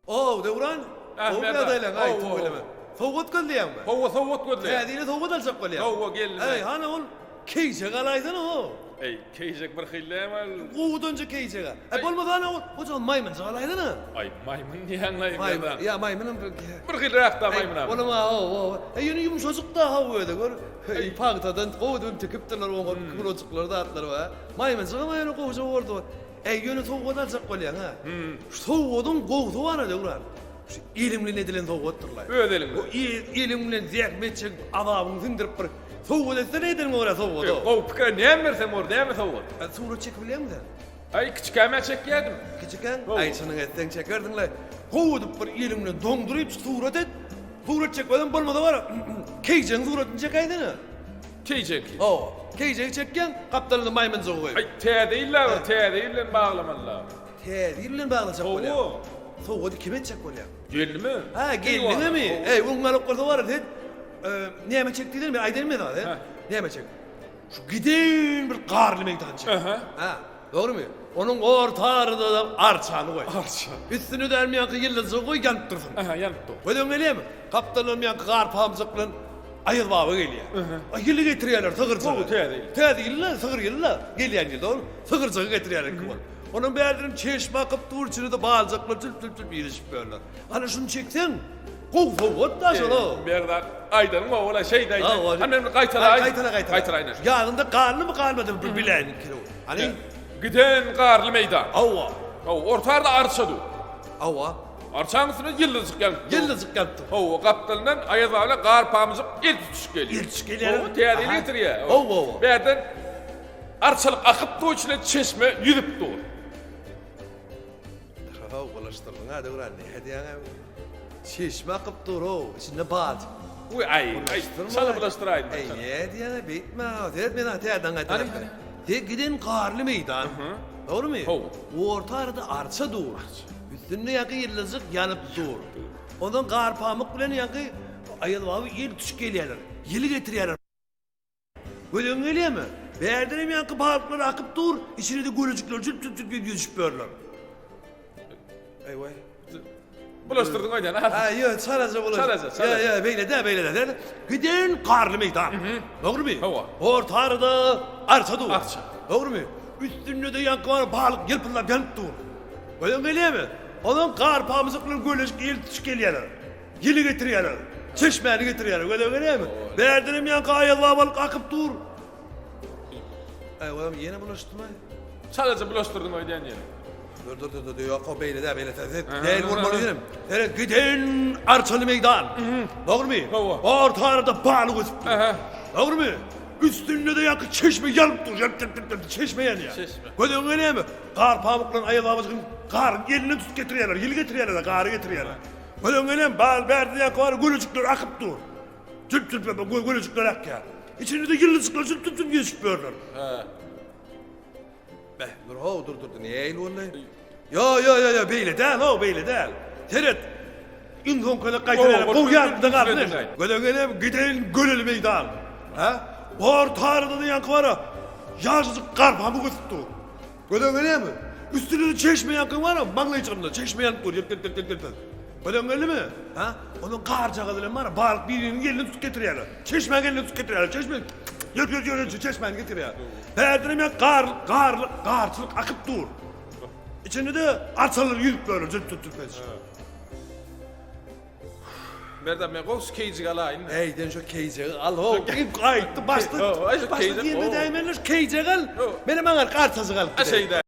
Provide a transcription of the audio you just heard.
O devran. O merda. adaylan ay O, o. tuğlama. Soğut geldiyan mı? Soğut gözle. Hadi soğut alsak qolya. O geldi. Ey hana ol keyce qalaydan o. Ey keyjek bir xillemal. Quudunca keyce. Ay bolmasa hana o zaman maymun qalaydan ha. Ay maymun diye anlayayım Maymun. ben. Ya maymunum Bir xilrakta maymun abi. Oğlum o. Yeni yumuşacık da havada gör. Pagtadan qovdum tekiptiler o kulocuklar da atlar va. Maymun maymun qovsa ordu. Yeni soğut alsak qolya ha. Soğudun qovdu var devran. Şu ilimli edilen soğutturlar. Ödelim. O ilimli ziyahmetçik adamın sindirip bir soğut etse ne edelim oraya soğudu? O pikir ne versem orada ne soğut? Surat çek biliyor musun? Ay küçükeme çek yedim. Küçükken ay senin etten çekerdin la. Kovudup bir ilimli dondurup surat et. Surat çekmeden bolmadı var. Keycen suratını çekaydın ha. Keyjek. O keycen çekken kaptanını maymun soğuyor. Ay te değiller, te değiller bağlamalılar. Değirlen bağlasak öyle. Soğuk. Soğudu kime çek öyle? Geldi mi? Ha geldin mi? Bunlar orada var dedi. Neyme çektiydin mi? Aydın mı dedi? Neyme çek? Şu gidin bir karlı meydan çek. Ha, doğru mu? Onun ortarında da arçanı koy. Arça. Üstünü dermeyen ki yıldızı koy yanıp dursun. Aha yanıttı. Öyle öyle mi? Kaptanın yan kar pamzıklan ayıl baba geliyor. Ayılı getiriyorlar sığır sığır. Bu te değil. Te değil la sığır geliyor la. Geliyen yıl doğru. Sığır sığır getiriyorlar kıvan. Onun beğendiğim çeşme akıp dur içine de bağlayacaklar tüp tüp tüp yiyişip böyleler. Hani şunu çeksen kov soğut da şunu. Berdan Aydan'ın oğla şey değil. Ha, o- Hemen kaytala. Kaytala aynen. Yağında karnı mı kalmadı bir bilen kilo. Hani Giden karlı meydan. avva. O ortarda arçadı. Avva. Arçanın üstüne yıldızık geldi. Yıldızık yaptı. O kaptanından ayazağıyla kar pamızık ilk tutuş geliyor. İlk tutuş geliyor. O teyadeli getiriyor. O. Berdan arçalık akıp da içine çeşme yüzüp dur. Ha ulaştırdın ha devran ne hediye çeşme akıp dur o içinde bağlı. Uy ay sana bulaştıraydın. Ey ne diyene bitme. Etme lan teyadan Hani? gayet. Tek giden karlı meydan. Doğru mu? Ho. O orta arada arça dur. Üstünde yakı yıldızık yanıp dur. Ondan kar pamuk bilen yakı ayıl abi yel tuş geliyorlar. Yeli getiriyorlar. Böyle öyle mi? Verdirim yakı balıkları akıp dur. İçine de gölücükler cüp cüp cüp yüzüp böyler. Eyvah. Bulaştırdın Aydan. Ha yok sadece bulaşır. Sadece. Ya böyle de. Gidin karlı meydan. Doğru mu? Hava. Orta arada arsa dur. Arsa. Doğru mu? Üstünde de yankı var balık yelpırlar yanıp dur. Böyle mi? Onun kar pamızıkları gölücük yel tuş geliyorlar. Yeli getiriyorlar. Çeşmeni getiriyorlar. Öyle mi? Verdirim yankı ayallah balık akıp dur. Oğlum yine bulaştım ha. Sadece bulaştırdın Aydan yani. Dur yok o beyle de değil vurmalı dedim. Evet gidin arçalı meydan. Doğru mu? Hava. Orta arada bağlı gözüp. Doğru mu? Üstünde de yakı çeşme yanıp dur. Çeşme yanıyor. Çeşme. Böyle öyle mi? Kar pamukla ayılamazsın. Kar elini tut getiriyorlar. Yıl getiriyorlar. Karı getiriyorlar. Böyle öyle mi? Bal verdi yakı var. Gülücükler akıp dur. Tüp gülücükler ak ya. İçinde de yıldızlıklar tüp geçip böyler. Be dur niye eğil vallahi? Ya beyle değil. Teret. İnsan kala kaytalar bu yardım kaldı. Böyle gidin gönül meydan. Ha? Ortarda da yankı var. Yazık kar pamuk üstü. Böyle mi? Üstünde de çeşme yankı var ama bangla içinde çeşme yanıp dur. Böyle mi? Ha? Onun kar çakadılar var. Balık birinin gelini tut getiriyorlar. Çeşme gelini tut getiriyorlar. Çeşmeyi getiriyor. Verdirim ya karçılık akıp dur. İçinde de arsalar yürüp böyle tüp. Berdan ben koks keycik alayım. Ey den şu keyceği al o. Ayıttı bastı. Başta Bastı keycek, diyeme o. değmenler keyceği al. Benim ağır kartazı al. Şeyde.